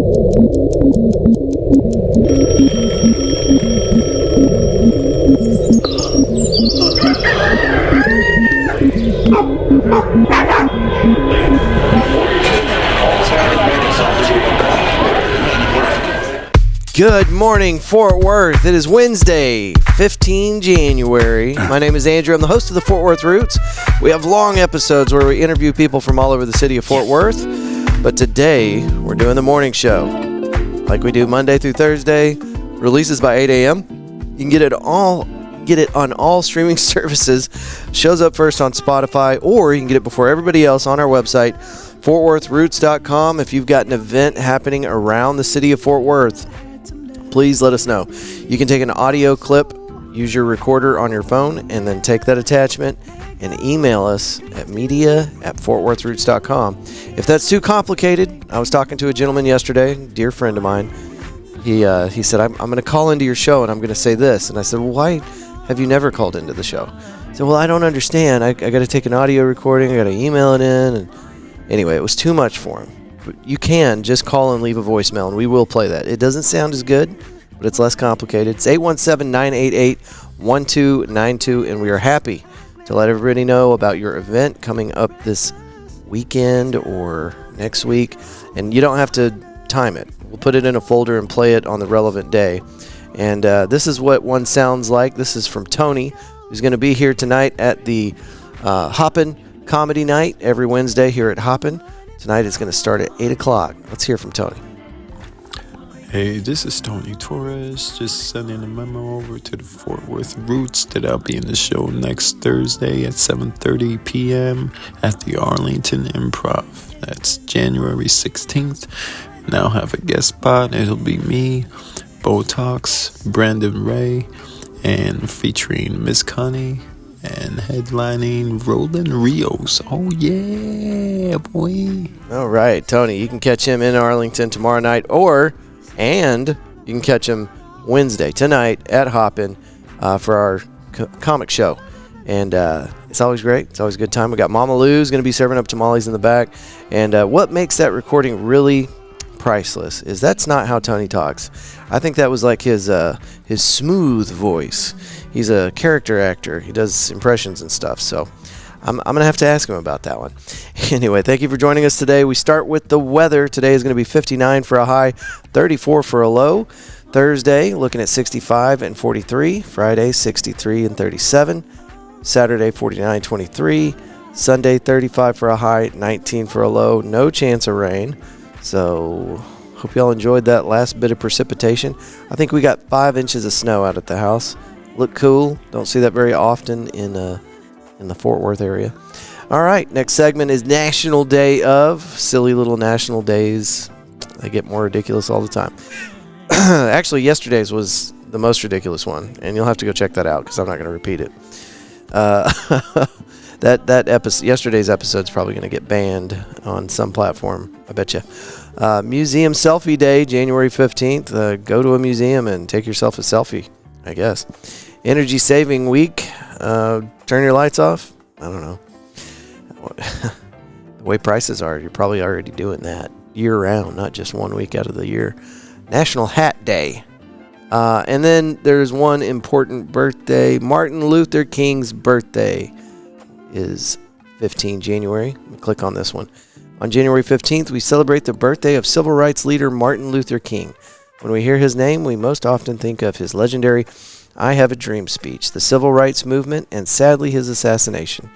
Good morning, Fort Worth. It is Wednesday, 15 January. My name is Andrew. I'm the host of the Fort Worth Roots. We have long episodes where we interview people from all over the city of Fort Worth. But today, we're doing the morning show. Like we do Monday through Thursday, releases by 8 a.m. You can get it on all streaming services. Shows up first on Spotify, or you can get it before everybody else on our website, fortworthroots.com. If you've got an event happening around the city of Fort Worth, please let us know. You can take an audio clip, use your recorder on your phone, and then take that attachment and email us at media@fortworthroots.com. If that's too complicated, I was talking to a gentleman yesterday, a dear friend of mine. He said, I'm going to call into your show and I'm going to say this. And I said, well, why have you never called into the show? He said, well, I don't understand. I got to take an audio recording. I got to email it in. And anyway, it was too much for him. You can just call and leave a voicemail, and we will play that. It doesn't sound as good, but it's less complicated. It's 817-988-1292, and we are happy to let everybody know about your event coming up this weekend or next week. And you don't have to time it. We'll put it in a folder and play it on the relevant day. And this is what one sounds like. This is from Tony, who's going to be here tonight at the Hoppin Comedy Night every Wednesday here at Hoppin. Tonight it's going to start at 8 o'clock. Let's hear from Tony. Hey, this is Tony Torres, just sending a memo over to the Fort Worth Roots that I'll be in the show next Thursday at 7:30 p.m. at the Arlington Improv. That's January 16th. And I'll have a guest spot. It'll be me, Botox, Brandon Ray, and featuring Miss Connie, and headlining Roland Rios. Oh, yeah, boy. All right, Tony, you can catch him in Arlington tomorrow night, and you can catch him Wednesday, tonight, at Hoppin for our comic show. And it's always great. It's always a good time. We got Mama Lou's going to be serving up tamales in the back. And what makes that recording really priceless is that's not how Tony talks. I think that was like his smooth voice. He's a character actor. He does impressions and stuff. So I'm going to have to ask him about that one. Anyway, thank you for joining us today. We start with the weather. Today is going to be 59 for a high, 34 for a low. Thursday, looking at 65 and 43. Friday, 63 and 37. Saturday, 49, 23. Sunday, 35 for a high, 19 for a low. No chance of rain. So hope y'all enjoyed that last bit of precipitation. I think we got 5 inches of snow out at the house. Look cool. Don't see that very often in the Fort Worth area. All right, next segment is National Day of. Silly little national days. They get more ridiculous all the time. Actually, yesterday's was the most ridiculous one, and you'll have to go check that out because I'm not going to repeat it. That episode, yesterday's episode, is probably going to get banned on some platform, I bet you. Museum Selfie Day, January 15th. Go to a museum and take yourself a selfie, I guess. Energy Saving Week. Turn your lights off. I don't know. The way prices are, you're probably already doing that year-round, not just 1 week out of the year. National Hat Day. And then there's one important birthday. Martin Luther King's birthday is 15 January. Click on this one. On January 15th, we celebrate the birthday of civil rights leader Martin Luther King. When we hear his name, we most often think of his legendary I Have a Dream speech, the civil rights movement, and sadly his assassination.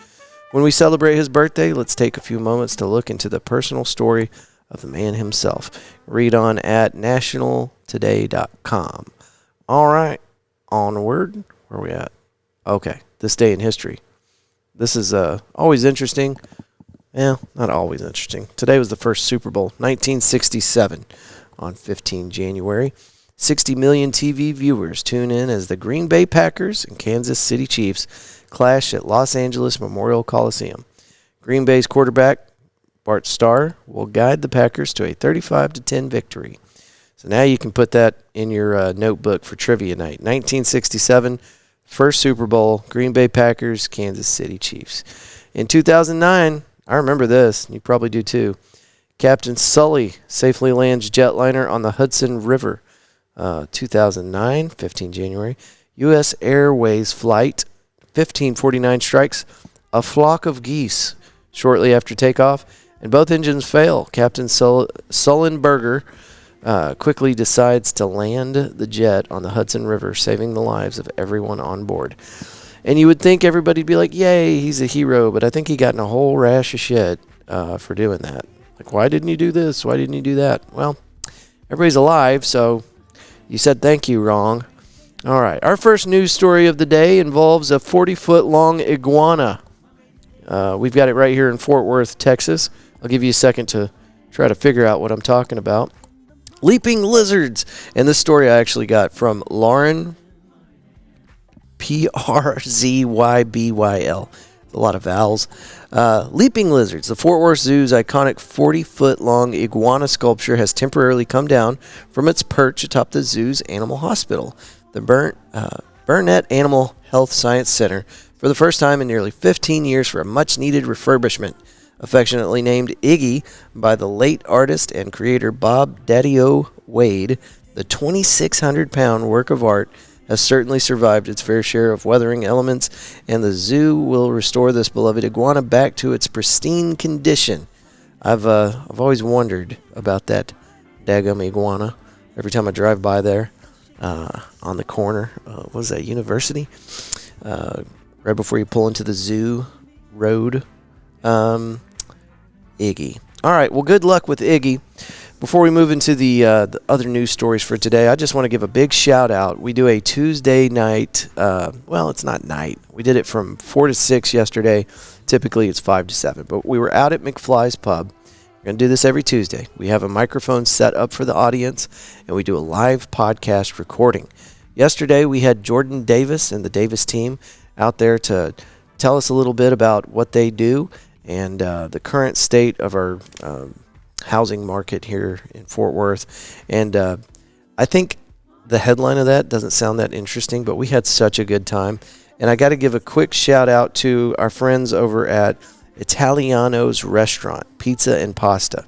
When we celebrate his birthday, let's take a few moments to look into the personal story of the man himself. Read on at nationaltoday.com. All right, onward. Where are we at? Okay, this day in history. This is always interesting. Well, not always interesting. Today was the first Super Bowl, 1967, on 15 January. 60 million TV viewers tune in as the Green Bay Packers and Kansas City Chiefs clash at Los Angeles Memorial Coliseum. Green Bay's quarterback, Bart Starr, will guide the Packers to a 35-10 victory. So now you can put that in your notebook for trivia night. 1967, first Super Bowl, Green Bay Packers, Kansas City Chiefs. In 2009, I remember this, you probably do too, Captain Sully safely lands jetliner on the Hudson River. 2009, 15 January. U.S. Airways Flight 1549 strikes a flock of geese shortly after takeoff, and both engines fail. Captain Sullenberger quickly decides to land the jet on the Hudson River, saving the lives of everyone on board. And you would think everybody'd be like, yay, he's a hero, but I think he got in a whole rash of shit for doing that. Like, why didn't you do this? Why didn't you do that? Well, everybody's alive, so you said thank you wrong. All right, our first news story of the day involves a 40-foot-long iguana. We've got it right here in Fort Worth, Texas. I'll give you a second to try to figure out what I'm talking about. Leaping lizards. And this story I actually got from Lauren, Przzybyl. A lot of vowels. Leaping lizards. The Fort Worth Zoo's iconic 40-foot-long iguana sculpture has temporarily come down from its perch atop the zoo's animal hospital, the Burnett Animal Health Science Center, for the first time in nearly 15 years for a much-needed refurbishment. Affectionately named Iggy by the late artist and creator Bob Daddy-O Wade, the 2,600-pound work of art has certainly survived its fair share of weathering elements, and the zoo will restore this beloved iguana back to its pristine condition. I've always wondered about that daggum iguana. Every time I drive by there, on the corner, what was that, University? Right before you pull into the zoo road. Iggy. All right, well, good luck with Iggy. Before we move into the other news stories for today, I just want to give a big shout out. We do a Tuesday night, well, it's not night. We did it from 4 to 6 yesterday. Typically it's 5 to 7, but we were out at McFly's Pub. We're going to do this every Tuesday. We have a microphone set up for the audience, and we do a live podcast recording. Yesterday we had Jordan Davis and the Davis team out there to tell us a little bit about what they do and the current state of our housing market here in Fort Worth. And I think the headline of that doesn't sound that interesting, but we had such a good time. And I got to give a quick shout out to our friends over at Italiano's Restaurant, Pizza and Pasta.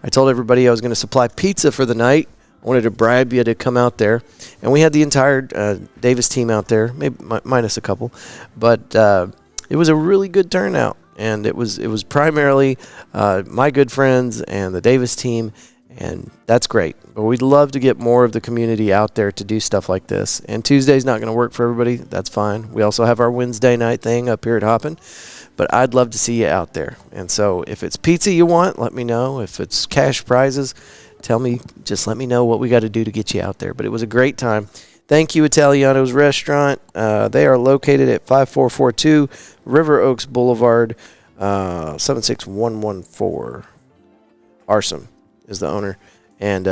I told everybody I was going to supply pizza for the night. I wanted to bribe you to come out there. And we had the entire Davis team out there, maybe minus a couple. But it was a really good turnout. And it was primarily my good friends and the Davis team, and that's great. But we'd love to get more of the community out there to do stuff like this. And Tuesday's not going to work for everybody. That's fine. We also have our Wednesday night thing up here at Hoppin. But I'd love to see you out there. And so if it's pizza you want, let me know. If it's cash prizes, tell me. Just let me know what we got to do to get you out there. But it was a great time. Thank you, Italiano's Restaurant. They are located at 5442 River Oaks Boulevard, 76114. Arsom is the owner. And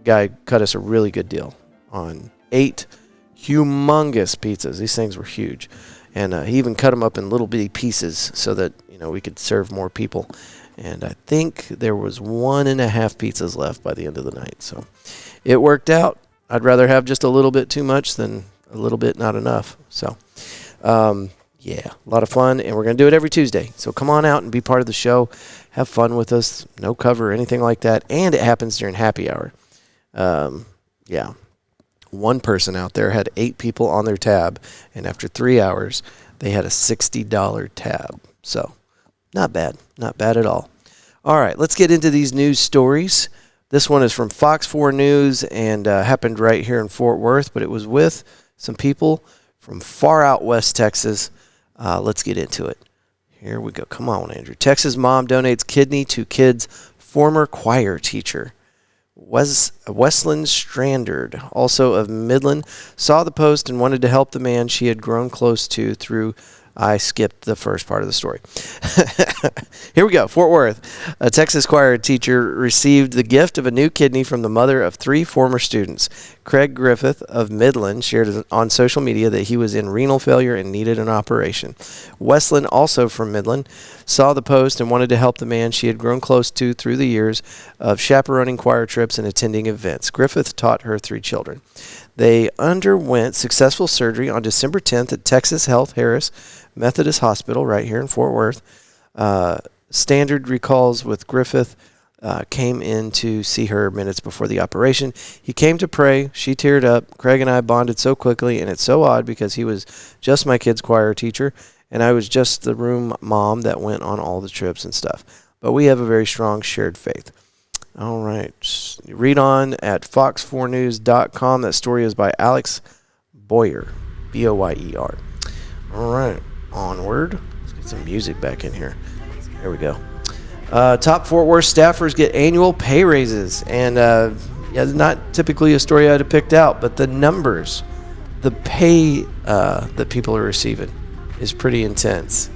guy cut us a really good deal on 8 humongous pizzas. These things were huge. And he even cut them up in little bitty pieces so that, we could serve more people. And I think there was 1.5 pizzas left by the end of the night. So it worked out. I'd rather have just a little bit too much than a little bit not enough. So, yeah, a lot of fun, and we're going to do it every Tuesday. So come on out and be part of the show. Have fun with us. No cover or anything like that. And it happens during happy hour. Yeah. One person out there had 8 people on their tab, and after 3 hours, they had a $60 tab. So not bad. Not bad at all. All right, let's get into these news stories. This one is from Fox 4 News and happened right here in Fort Worth, but it was with some people from far out west Texas. Let's get into it. Here we go. Come on, Andrew. Texas mom donates kidney to kid's former choir teacher. Weslyn Strandard, also of Midland, saw the post and wanted to help the man she had grown close to through... I skipped the first part of the story. Here we go. Fort Worth. A Texas choir teacher received the gift of a new kidney from the mother of 3 former students. Craig Griffith of Midland shared on social media that he was in renal failure and needed an operation. Weslyn, also from Midland, saw the post and wanted to help the man she had grown close to through the years of chaperoning choir trips and attending events. Griffith taught her 3 children. They underwent successful surgery on December 10th at Texas Health Harris Methodist Hospital right here in Fort Worth. Standard recalls with Griffith came in to see her minutes before the operation. He came to pray. She teared up. Craig and I bonded so quickly, and it's so odd because he was just my kid's choir teacher, and I was just the room mom that went on all the trips and stuff. But we have a very strong shared faith. All right. Read on at fox4news.com. That story is by Alex Boyer, Boyer. All right. Onward. Let's get some music back in here. There we go. Top Fort Worth staffers get annual pay raises. And not typically a story I'd have picked out, but the numbers, the pay that people are receiving is pretty intense.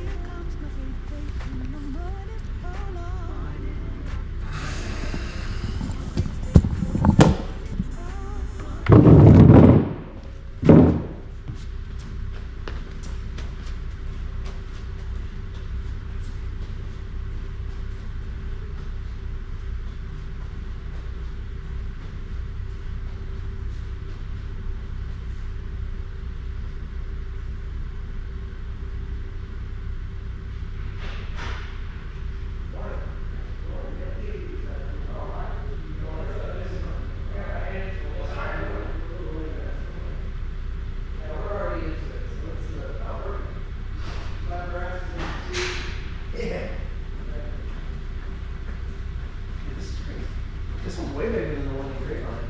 This one's way bigger than the one in Grapevine.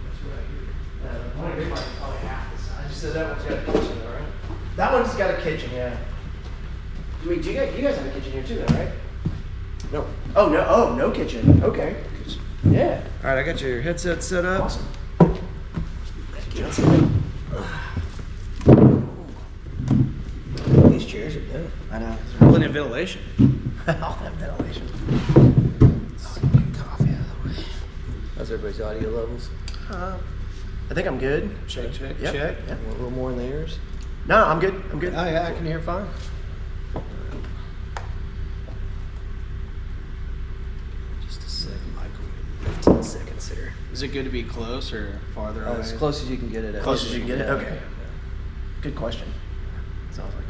That's what I hear. The one in Grapevine is probably half the size. You said that one's got a kitchen, all right? That one's got a kitchen, yeah. Wait, you guys have a kitchen here too, then, right? No. Oh, no. Oh, no kitchen. Okay. Yeah. All right, I got your headset set up. Awesome. These chairs are dope. I know. Plenty of ventilation. I'll have ventilation. Coffee out of the way. How's everybody's audio levels? I think I'm good. Check, check, Yep. check. Yep. A little more in the ears? No, I'm good. I'm good. Oh yeah, I can hear fine. Just a second, Michael. 15 seconds here. Is it good to be close or farther away? As close as you can get it. Close as you can get it? Okay. Good question. Sounds like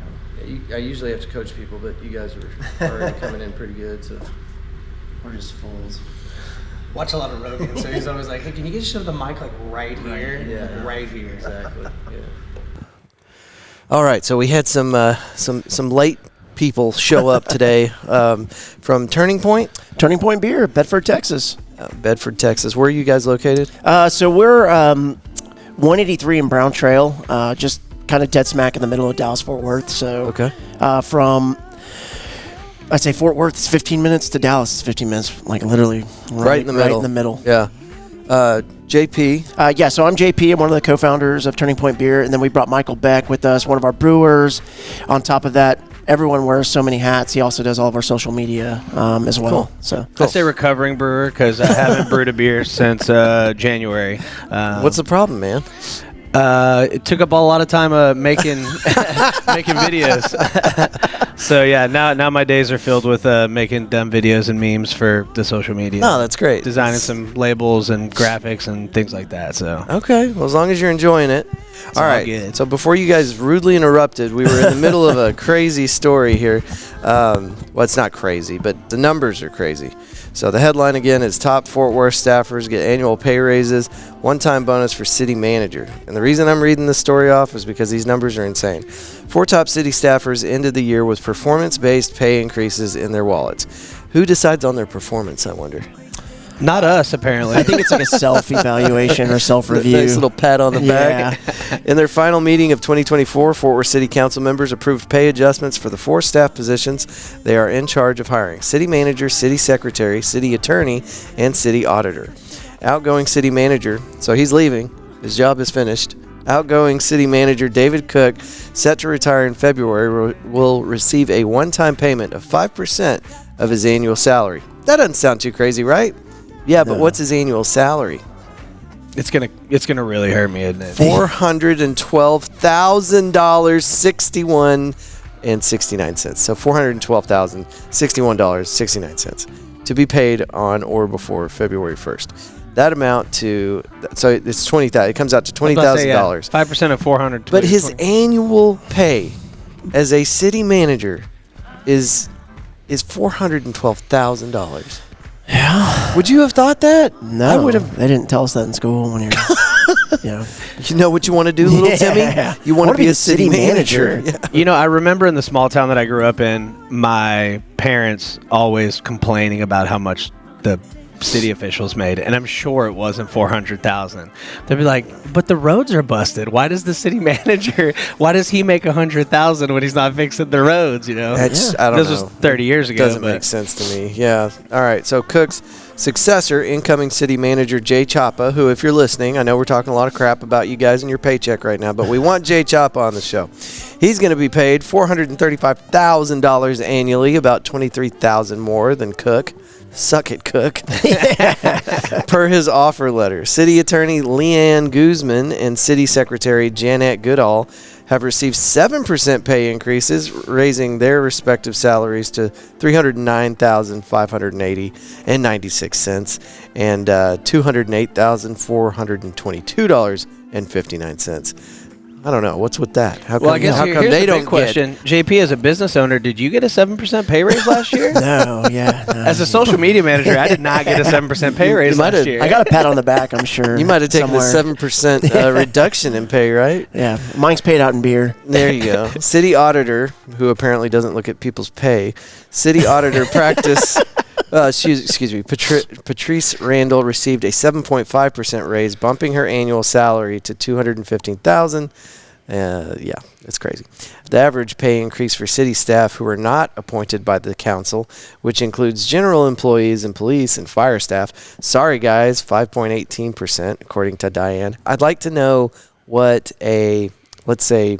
I usually have to coach people, but you guys are already coming in pretty good, so. we're just fools. Watch a lot of Rogan, so he's always like, "Hey, can you get shove the mic like right here? Yeah. Right here." Exactly. Yeah. All right, so we had some late people show up today from Turning Point. Turning Point Beer, Bedford, Texas. Bedford, Texas. Where are you guys located? So we're 183 in Brown Trail, just kind of dead smack in the middle of Dallas-Fort Worth. So Okay. From, I'd say Fort Worth is 15 minutes to Dallas is 15 minutes, like literally Right in the middle. Right in the middle. Yeah. JP. Yeah, so I'm JP. I'm one of the co-founders of Turning Point Beer, and then we brought Michael Beck with us, one of our brewers. On top of that, everyone wears so many hats. He also does all of our social media as well. Cool. So I say recovering brewer because I haven't brewed a beer since January. What's the problem, man? It took up a lot of time making making videos. So yeah, now my days are filled with making dumb videos and memes for the social media. No, that's great. Designing some labels and graphics and things like that. So Okay, well, as long as you're enjoying it. All all right. good. So before you guys rudely interrupted, we were in the middle of a crazy story here. Well, it's not crazy, but the numbers are crazy. So the headline again is Top Fort Worth staffers get annual pay raises, one-time bonus for city manager. And the reason I'm reading this story off is because these numbers are insane. 4 top city staffers ended the year with performance-based pay increases in their wallets. Who decides on their performance, I wonder? not us apparently. I think it's like a self-evaluation or self-review. Nice little pat on the back. In their final meeting of 2024, Fort Worth City Council members approved pay adjustments for the 4 staff positions they are in charge of hiring: city manager, city secretary, city attorney, and city auditor. Outgoing city manager, so he's leaving. His job is finished. Outgoing city manager David Cook, set to retire in February, will receive a one-time payment of 5% of his annual salary. That doesn't sound too crazy, right? Yeah, but what's his annual salary? It's gonna really hurt me, isn't it? $412,000, 61 cents. So $412,061.69 to be paid on or before February 1st. That amount to, so it's 20,000. It comes out to $20,000. 5% of 400. But his annual pay as a city manager is $412,000. Yeah. Would you have thought that? No. I would have. They didn't tell us that in school when you're, You know what you want to do, little Timmy? You want to be a city manager. Yeah. You know, I remember in the small town that I grew up in, my parents always complaining about how much the city officials made, and I'm sure it wasn't 400,000. They'd be like, "But the roads are busted. Why does the city manager? Why does he make 100,000 when he's not fixing the roads?" You know, I don't know. This was 30 years ago. Doesn't make sense to me. Yeah. All right. So Cook's successor, incoming city manager Jay Chapa, who, if you're listening, I know we're talking a lot of crap about you guys and your paycheck right now, but we want Jay Chapa on the show. He's going to be paid $435,000 annually, about $23,000 more than Cook. Suck it, Cook. Per his offer letter, City Attorney Leanne Guzman and City Secretary Janet Goodall have received 7% pay increases, raising their respective salaries to $309,580 and 96 cents and $208,422 and 59 cents. I don't know. What's with that? How come, Well, I guess how here's come the they big don't question. JP, as a business owner, did you get a 7% pay raise last year? No, yeah. No. As a social media manager, I did not get a 7% pay raise might have- last year. I got a pat on the back, I'm sure. You might have taken somewhere. a 7% reduction in pay, right? Yeah, mine's paid out in beer. There you go. City auditor, who apparently doesn't look at people's pay. City auditor practice. Excuse me. Patrice Randall received a 7.5% raise, bumping her annual salary to $215,000. Yeah, it's crazy. The average pay increase for city staff who are not appointed by the council, which includes general employees and police and fire staff. Sorry, guys, 5.18%, according to Diane. I'd like to know what let's say,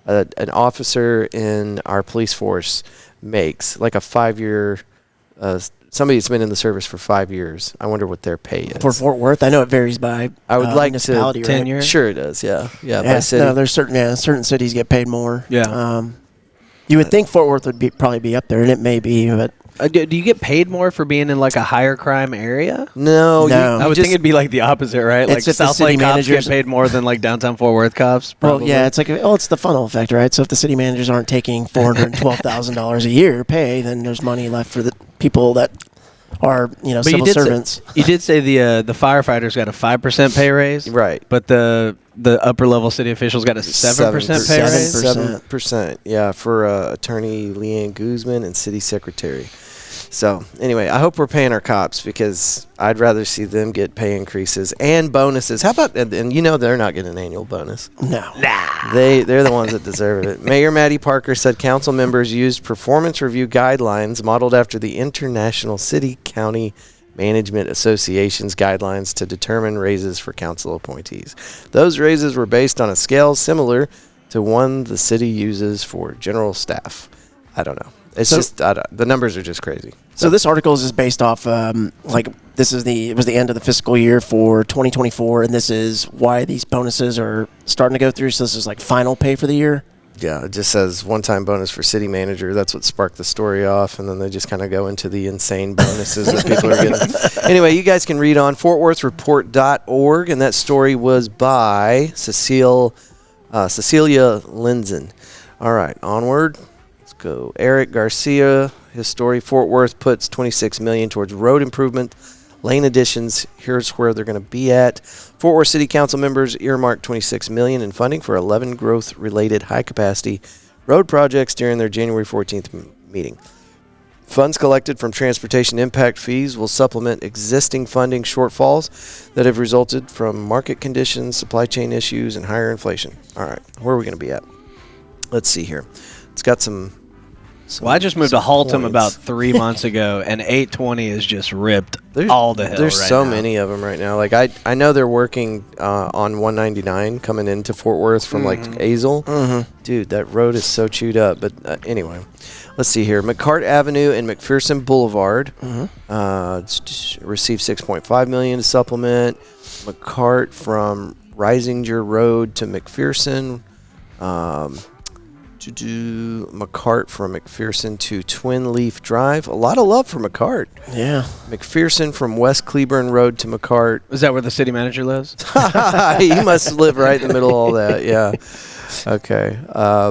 an officer in our police force makes, like a 5-year, somebody that's been in the service for 5 years. I wonder what their pay is. For Fort Worth, I know it varies by I would like municipality, to right? tenure. Sure, it does. Yeah, by Yeah, city. no, there's certain cities get paid more. Yeah. You would think Fort Worth would probably be up there, and it may be, but Do you get paid more for being in like a higher crime area? No, No. I would think it'd be like the opposite, right? Like It's if the South city Lake cops managers- get paid more than like downtown Fort Worth cops. well, Probably. yeah, it's like it's the funnel effect, right? So if the city managers aren't taking $412,000 a year pay, then there's money left for the people that are But civil servants. You did say the firefighters got a 5% pay raise, right. But the upper level city officials got a 7% pay raise. 7%. Yeah, for Attorney Leanne Guzman and City Secretary. So anyway, I hope we're paying our cops because I'd rather see them get pay increases and bonuses. How about and they're not getting an annual bonus. No. They're the ones that deserve it. Mayor Maddie Parker said council members used performance review guidelines modeled after the International City County Management Association's guidelines to determine raises for council appointees. Those raises were based on a scale similar to one the city uses for general staff. I don't know. It's the numbers are just crazy. So this article is just based off it was the end of the fiscal year for 2024, and this is why these bonuses are starting to go through. So this is like final pay for the year. Yeah, it just says one-time bonus for city manager. That's what sparked the story off, and then they just kind of go into the insane bonuses that people are getting. Anyway, you guys can read on FortWorthReport.org, and that story was by Cecilia Linzen. All right, onward. Go. Eric Garcia, his story. Fort Worth puts $26 million towards road improvement, lane additions. Here's where they're going to be at. Fort Worth City Council members earmarked $26 million in funding for 11 growth-related high-capacity road projects during their January 14th meeting. Funds collected from transportation impact fees will supplement existing funding shortfalls that have resulted from market conditions, supply chain issues, and higher inflation. All right, where are we going to be at? Let's see here. It's got some. Well, I just moved to Haltom points. about 3 months ago, and 820 is just ripped There's, all the hell. There's right so now. many of them right now. Like I know they're working on 199 coming into Fort Worth from like Azle. Mm-hmm. Dude, that road is so chewed up. But anyway, let's see here. McCart Avenue and McPherson Boulevard received $6.5 million to supplement. McCart from Risinger Road to McPherson. To do McCart from McPherson to Twin Leaf Drive. A lot of love for McCart. Yeah. McPherson from West Cleburne Road to McCart. Is that where the city manager lives? He must live right in the middle of all that, yeah. Okay.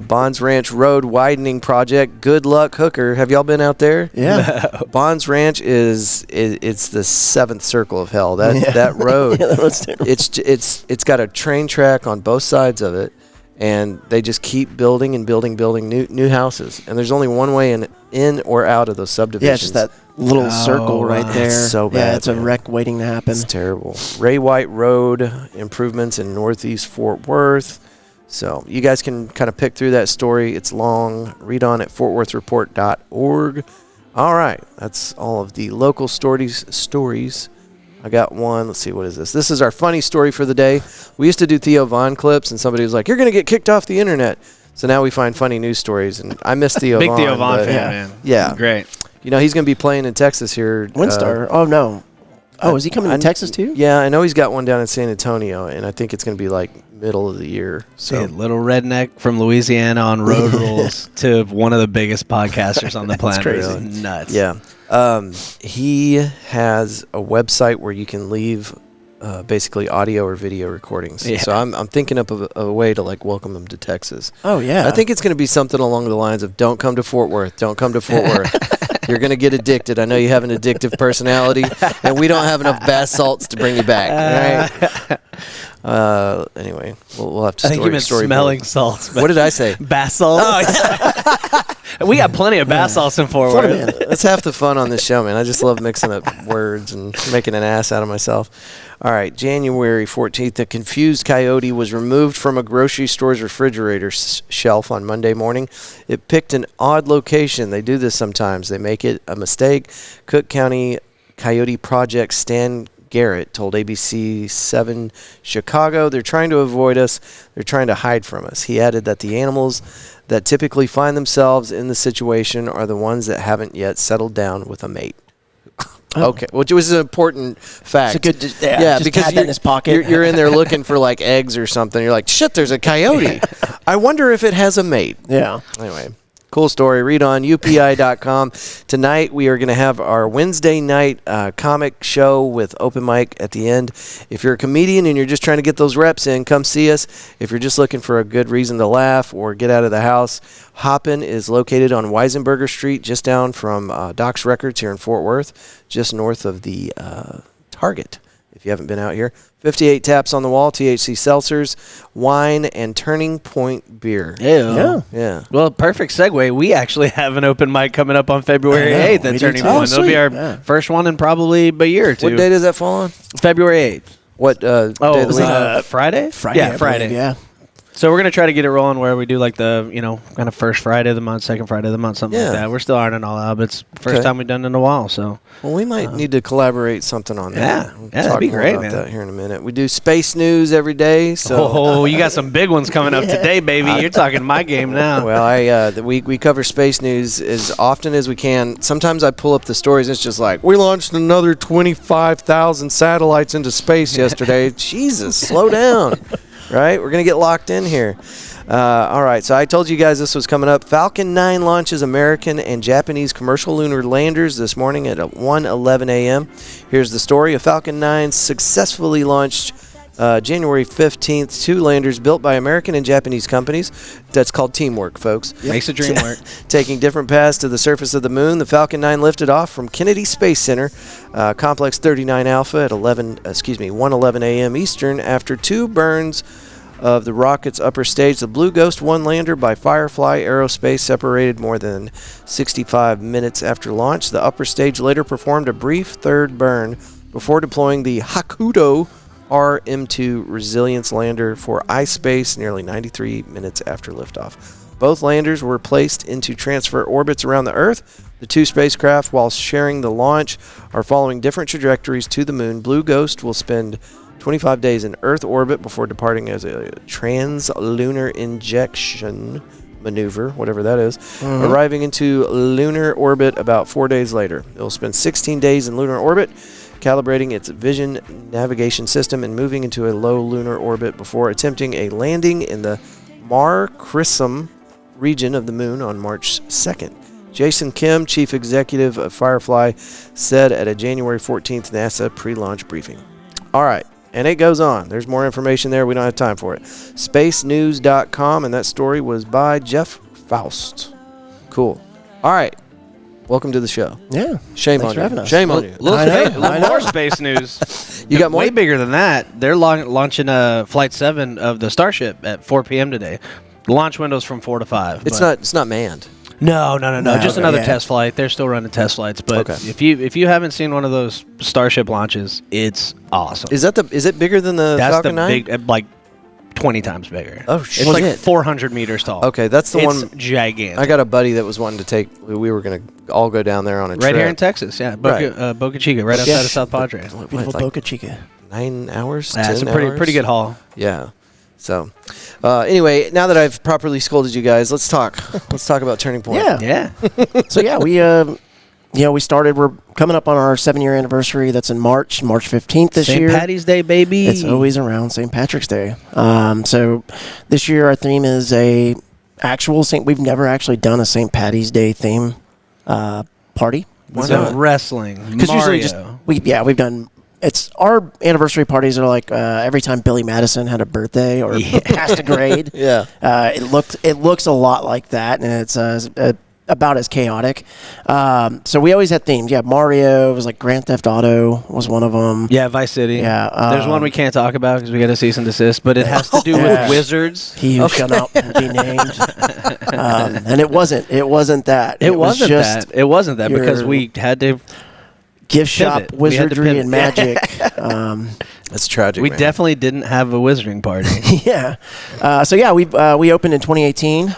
Bonds Ranch Road widening project. Good luck, Hooker. Have y'all been out there? Yeah. Bonds Ranch it's the seventh circle of hell. That road. Yeah, that road's terrible. It's got a train track on both sides of it, and they just keep building and building new houses. And there's only one way in or out of those subdivisions. Yeah, it's just that little circle right there. It's so bad. Yeah, it's a man. wreck waiting to happen. It's terrible. Ray White Road improvements in Northeast Fort Worth. So you guys can kind of pick through that story. It's long. Read on at fortworthreport.org. All right. That's all of the local stories. I got one. Let's see. What is this? This is our funny story for the day. We used to do Theo Von clips, and somebody was like, "You're going to get kicked off the internet." So now we find funny news stories, and I miss Theo Big Von. Theo Von but- fan, man. Yeah. Great. You know, he's going to be playing in Texas here. Windstar. Oh, no. Oh, is he coming to Texas, too? Yeah, I know he's got one down in San Antonio, and I think it's going to be like middle of the year. So Dude, little redneck from Louisiana on road rules to one of the biggest podcasters on the planet. crazy. It's nuts. yeah, he has a website where you can leave basically audio or video recordings. Yeah. So I'm thinking up of a way to like welcome him to Texas. Oh, yeah. I think it's going to be something along the lines of "Don't come to Fort Worth. Don't come to Fort Worth. You're going to get addicted. I know you have an addictive personality, and we don't have enough bath salts to bring you back." Right? Anyway, we'll have to. I think you meant smelling salts. But What did I say? bath salts. Oh, yeah. We got plenty of bath salts in Fort Worth. That's half the fun on this show, man. I just love mixing up words and making an ass out of myself. All right, January 14th, a confused coyote was removed from a grocery store's refrigerator shelf on Monday morning. It picked an odd location. They do this sometimes. They make it a mistake. Cook County Coyote Project Stan Garrett told ABC 7 Chicago, "They're trying to avoid us. They're trying to hide from us." He added that the animals that typically find themselves in the situation are the ones that haven't yet settled down with a mate. Oh. Okay, which was an important fact. It's a good, just because had that in his pocket. You're in there looking for like eggs or something. You're like, shit, there's a coyote. I wonder if it has a mate. Yeah. Anyway, cool story. Read on upi.com. Tonight we are going to have our Wednesday night comic show with open mic at the end. If you're a comedian and you're just trying to get those reps in, come see us. If you're just looking for a good reason to laugh or get out of the house, Hoppin is located on Weisenberger Street, just down from Doc's Records here in Fort Worth, just north of the Target, if you haven't been out here. 58 taps on the wall, THC seltzers, wine, and Turning Point beer. Ew. Yeah. Yeah. Well, perfect segue. We actually have an open mic coming up on February I know, 8th we at do Turning too. Point. Oh, It'll be sweet. our first one in probably a year or two. What day does that fall on? February 8th. What day of the week? Friday? Friday. Yeah, I believe, Friday. Yeah. So we're going to try to get it rolling where we do like the, kind of first Friday of the month, second Friday of the month, something Yeah. like that. We're still ironing it all out, but it's the first Okay. time we've done it in a while, so. Well, we might need to collaborate something on that. Yeah. We'll Yeah, that'd talk be more great, about man. that here in a minute. We do space news every day. So, Oh, you got some big ones coming up today, baby. You're talking my game now. well, we cover space news as often as we can. Sometimes I pull up the stories and it's just like, we launched another 25,000 satellites into space yesterday. Jesus, slow down. Right? We're going to get locked in here. All right, so I told you guys this was coming up. Falcon 9 launches American and Japanese commercial lunar landers this morning at 1:11 a.m. Here's the story. A Falcon 9 successfully launched January 15th, 2 landers built by American and Japanese companies. That's called teamwork, folks. Makes a dream work. Taking different paths to the surface of the moon, the Falcon 9 lifted off from Kennedy Space Center, Complex 39 Alpha at 1:11 a.m. Eastern after 2 burns of the rocket's upper stage. The Blue Ghost 1 lander by Firefly Aerospace separated more than 65 minutes after launch. The upper stage later performed a brief third burn before deploying the Hakuto RM2 resilience lander for iSpace nearly 93 minutes after liftoff. Both landers were placed into transfer orbits around the Earth. The 2 spacecraft, while sharing the launch, are following different trajectories to the moon. Blue Ghost will spend 25 days in Earth orbit before departing as a trans-lunar injection maneuver, whatever that is, arriving into lunar orbit about 4 days later. It will spend 16 days in lunar orbit, calibrating its vision navigation system and moving into a low lunar orbit before attempting a landing in the Mare Crisium region of the moon on March 2nd. Jason Kim, chief executive of Firefly, said at a January 14th NASA pre-launch briefing. All right. And it goes on. There's more information there. We don't have time for it. Spacenews.com, and that story was by Jeff Faust. Cool. All right. Welcome to the show. Yeah. Shame Thanks on for having you. us. Shame on you. Little more space news. You got more? Way bigger than that. They're launching Flight 7 of the Starship at 4 p.m. today. The launch window's from 4 to 5. It's not manned. No. Just another yeah. test flight. They're still running test flights, but Okay. if you haven't seen one of those Starship launches, it's awesome. Is it bigger than the That's Falcon 9? big, like 20 times bigger. Oh, It's shit. like 400 meters tall. Okay, that's the It's one. gigantic. I got a buddy that was wanting to take. We were going to all go down there on a trip. Right here in Texas, yeah. Boca Chica, right outside of South Padre. What, Beautiful like Boca Chica. 9 hours? That's 10 a hours? pretty good haul. Yeah. So, anyway, now that I've properly scolded you guys, let's talk. Let's talk about Turning Point. Yeah. Yeah. So yeah, we started. We're coming up on our 7-year anniversary. That's in March 15th this St. year. Patty's Day, baby. It's always around St. Patrick's Day. So this year our theme is a actual Saint. We've never actually done a St. Patty's Day theme party. Why so not? Because Mario. usually just we've done. It's our anniversary parties are like every time Billy Madison had a birthday or passed a grade. Yeah. It looks a lot like that, and it's about as chaotic. So we always had themes. Yeah, Mario was like Grand Theft Auto was one of them. Yeah, Vice City. Yeah, There's one we can't talk about because we got a cease and desist, but it has to do Yeah. with wizards. He who shall not be named. And it wasn't that. It wasn't just that. It wasn't that because your- we had to. gift shop Pivot. We had to wizardry pivot. and magic. That's tragic. We man. definitely didn't have a wizarding party. Yeah. So yeah, we opened in 2018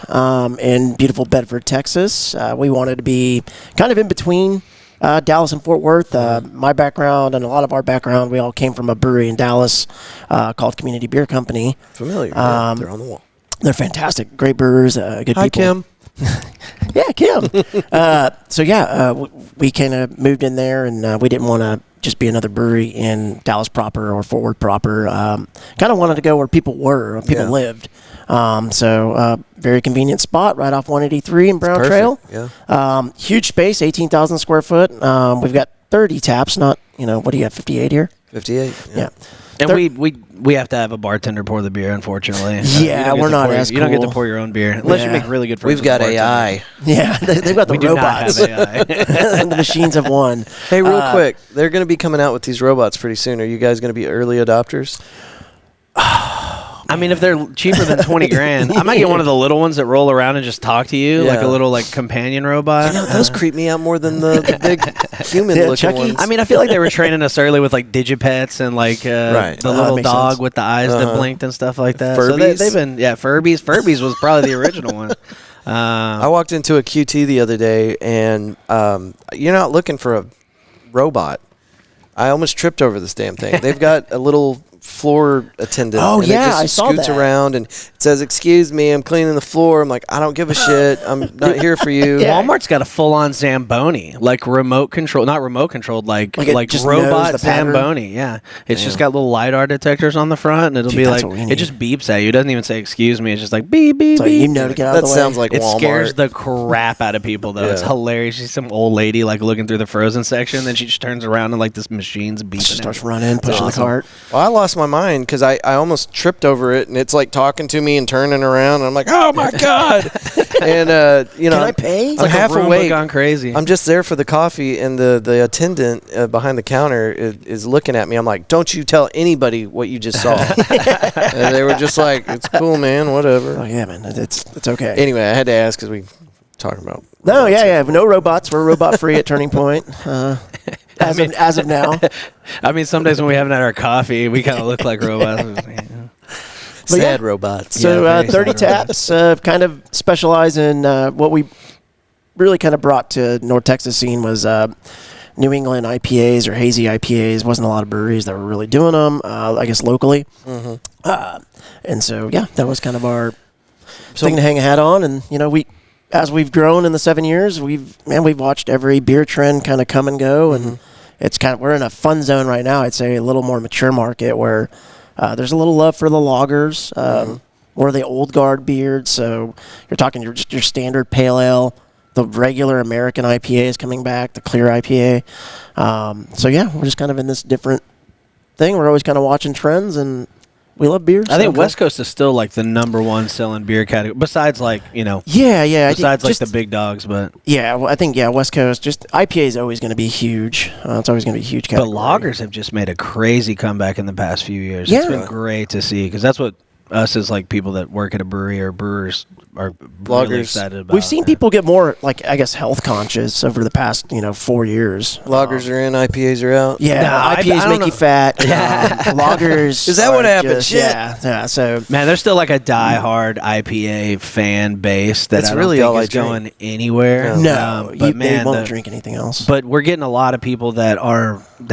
in beautiful Bedford, Texas. We wanted to be kind of in between Dallas and Fort Worth. My background and a lot of our background, we all came from a brewery in Dallas called Community Beer Company. familiar. Yeah, they're on the wall. They're fantastic, great brewers, good people. Hi, Kim. Yeah, Kim. We kind of moved in there, and we didn't want to just be another brewery in Dallas proper or Fort Worth proper. Kind of wanted to go where people were, where people Yeah. lived. Very convenient spot right off 183 in Brown Perfect. Trail. Yeah. Huge space, 18,000 square foot. We've got 30 taps, not, what do you have, 58 here? 58. Yeah. And Thir- we have to have a bartender pour the beer, unfortunately. Yeah, You don't get we're to not pour- as You don't get to cool. pour your own beer unless you Yeah. make really good friends. We've got with the bartender. AI. Yeah, they've got the We do not robots. have AI. And the machines have won. Hey, real quick, they're going to be coming out with these robots pretty soon. Are you guys going to be early adopters? I mean, if they're cheaper than 20 grand, I might get one of the little ones that roll around and just talk to you, like Yeah. a little companion robot. Those creep me out more than the big human-looking Chucky. ones. I mean, I feel like they were training us early with Digipets and Right. the little makes dog sense. with the eyes that blinked and stuff like that. So Furbies? they've been Furbies. Furbies was probably the original one. I walked into a QT the other day, and you're not looking for a robot. I almost tripped over this damn thing. They've got a little floor attendant. Oh, and yeah, it just I saw scoots that. around and it says, "Excuse me, I'm cleaning the floor." I'm like, I don't give a shit. I'm not here for you. Yeah. Walmart's got a full-on Zamboni, like remote control, not remote controlled, like it just robot knows the pattern? Zamboni. Yeah, it's just got little lidar detectors on the front, and it'll Dude, be that's like what we it need. just beeps at you. It doesn't even say excuse me. It's just like beep beep. So beep. you know to get out That of the way. sounds like It Walmart. scares the crap out of people, though. It's Yeah. hilarious. You see some old lady looking through the frozen section, then she just turns around and this machine's beeping. Just at starts her. running, pushing the awesome. cart. Well, I lost my mind because I almost tripped over it, and it's like talking to me and turning around. And I'm like, oh my god! And Can I pay? I'm Like half a Roomba awake. gone crazy. I'm just there for the coffee, and the attendant behind the counter is looking at me. I'm like, don't you tell anybody what you just saw. And they were just like, it's cool, man, whatever. Oh yeah, man, it's okay. Anyway, I had to ask because we talking about. No, yeah, no robots. We're robot free at Turning Point. As of now. I mean, some days when we haven't had our coffee, we kind of look like robots. But Sad yeah. robots. So Yeah, very 30 sad taps kind of specialize in what we really kind of brought to North Texas scene was New England IPAs or hazy IPAs. Wasn't a lot of breweries that were really doing them, I guess, locally. And so, yeah, that was kind of our thing to hang a hat on. And, as we've grown in the 7 years, we've watched every beer trend kind of come and go. And it's we're in a fun zone right now. I'd say a little more mature market where there's a little love for the lagers, or the old guard beers. So you're talking your standard pale ale, the regular American IPA is coming back, the clear IPA. So yeah, we're just kind of in this different thing. We're always kind of watching trends, and we love beer. I think West Coast is still like the #1 selling beer category, besides like Yeah. besides like the big dogs, but well, I think West Coast. Just IPA is always going to be huge. It's always going to be a huge category. But lagers have just made a crazy comeback in the past few years. Yeah. It's been great to see because that's what us as like people that work at a brewery or brewers are really excited about. We've seen people get more, like, I guess, health conscious over the past 4 years. Lagers are in, IPAs are out. Yeah, No, IPAs I make don't you fat. Lagers. Is that what are happened? just- Shit. Yeah. So Man, there's still like a diehard IPA fan base that That's I don't really think all I is drink. going anywhere. no, but they man, won't drink anything else. But we're getting a lot of people that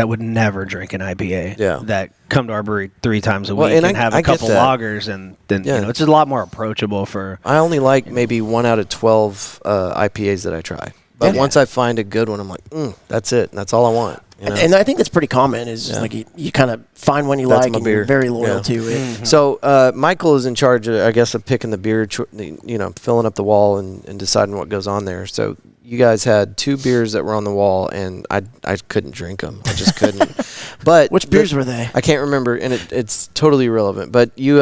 would never drink an IPA. Yeah. That come to our brewery 3 times a Well, week and and have I a get couple that. lagers, and then Yeah. it's a lot more approachable for. I only like maybe 1 out of 12 IPAs that I try. But Yeah. once I find a good one, I'm like, that's it. That's all I want. You know? And I think that's pretty common. Is just like you kind of find one you That's like my and you're beer. very loyal Yeah. to it. So Michael is in charge, I guess, of picking the beer, filling up the wall and deciding what goes on there. So you guys had 2 beers that were on the wall, and I couldn't drink them. I just couldn't. But Which beers were they? I can't remember, and it's totally irrelevant. But you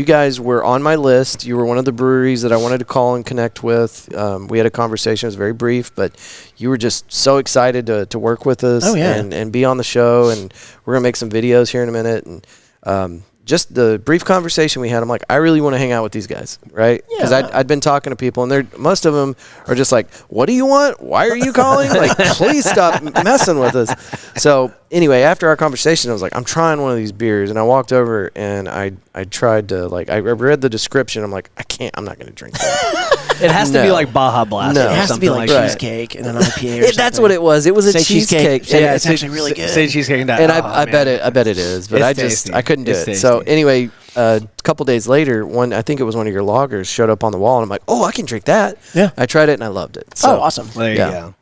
guys were on my list. You were one of the breweries that I wanted to call and connect with. We had a conversation. It was very brief, but you were just so excited to work with us and be on the show. And we're going to make some videos here in a minute. And just the brief conversation we had, I'm like, I really want to hang out with these guys, right? Because I'd been talking to people, and most of them are just like, what do you want? Why are you calling? Like, please stop messing with us. So anyway, after our conversation, I was like, I'm trying one of these beers. And I walked over, and I tried to, I read the description. I'm like, I'm not going to drink that. It has to be No. like Baja Blast No. or It has to something be like that. cheesecake and an IPA. Or something. That's what it was. It was a Say cheesecake. cheesecake. And It's actually really good. Say cheesecake and And I bet it is, but It's I tasty. couldn't do It's it. So tasty. anyway, a couple days later, I think it was one of your lagers showed up on the wall, and I'm like, oh, I can drink that. Yeah. I tried it and I loved it. So, awesome. Well, there you Yeah. go.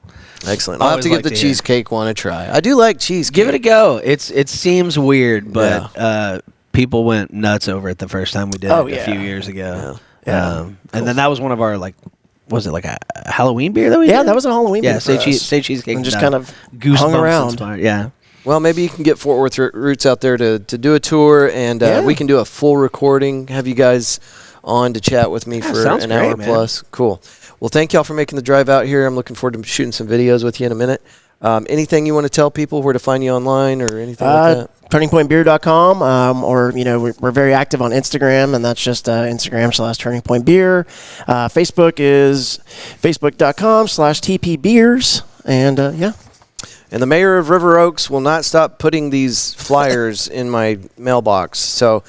excellent. I'll have Always to give like the to hear. cheesecake one a try. I do like cheesecake. Give it a go. It seems weird, but people went nuts over it the first time we did it a few years ago. Yeah. And then that was one of our was it like a Halloween beer that we did? Yeah, that was a Halloween beer. Say for us. cheesecake And just kind of goosebumps hung around. inspired. Yeah. Well, maybe you can get Fort Worth Roots out there to do a tour, and we can do a full recording. Have you guys on to chat with me for sounds an great, hour man. plus. Cool. Well, thank y'all for making the drive out here. I'm looking forward to shooting some videos with you in a minute. Anything you want to tell people, where to find you online or anything like that? TurningPointBeer.com, or we're very active on Instagram, and that's just Instagram/TurningPointBeer. Facebook is Facebook.com/TPBeers, and And the mayor of River Oaks will not stop putting these flyers in my mailbox. So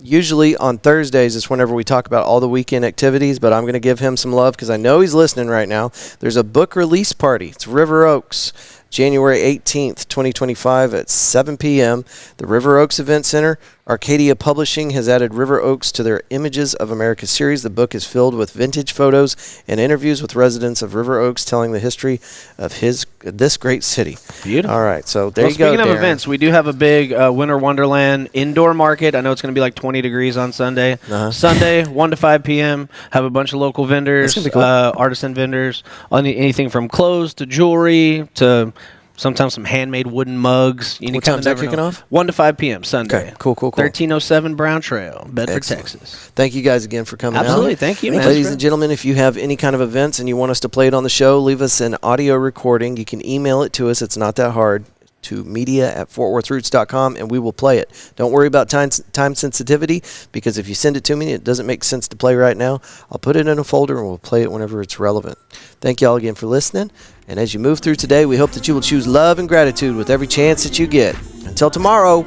usually on Thursdays is whenever we talk about all the weekend activities, but I'm going to give him some love because I know he's listening right now. There's a book release party. It's River Oaks, January 18th, 2025 at 7 p.m. The River Oaks Event Center. Arcadia Publishing has added River Oaks to their Images of America series. The book is filled with vintage photos and interviews with residents of River Oaks telling the history of this great city. Beautiful. All right, so there you go, Speaking of Darren. events, we do have a big Winter Wonderland indoor market. I know it's going to be like 20 degrees on Sunday. Sunday, 1 to 5 p.m. Have a bunch of local vendors, That's gonna be cool. artisan vendors, anything from clothes to jewelry to sometimes some handmade wooden mugs. You What kinda time's that never kicking know. off? 1 to 5 p.m. Sunday. Okay, cool. 1307 Brown Trail, Bedford, Excellent. Texas. Thank you guys again for coming Absolutely. out. Thank you, man. Ladies and gentlemen, if you have any kind of events and you want us to play it on the show, leave us an audio recording. You can email it to us. It's not that hard. To media@fortworthroots.com, and we will play it. Don't worry about time sensitivity, because if you send it to me, it doesn't make sense to play right now. I'll put it in a folder, and we'll play it whenever it's relevant. Thank y'all again for listening, and as you move through today, we hope that you will choose love and gratitude with every chance that you get. Until tomorrow,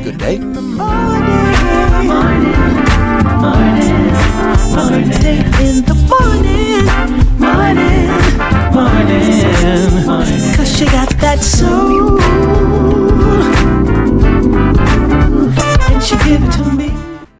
good day. Cause she got that soul.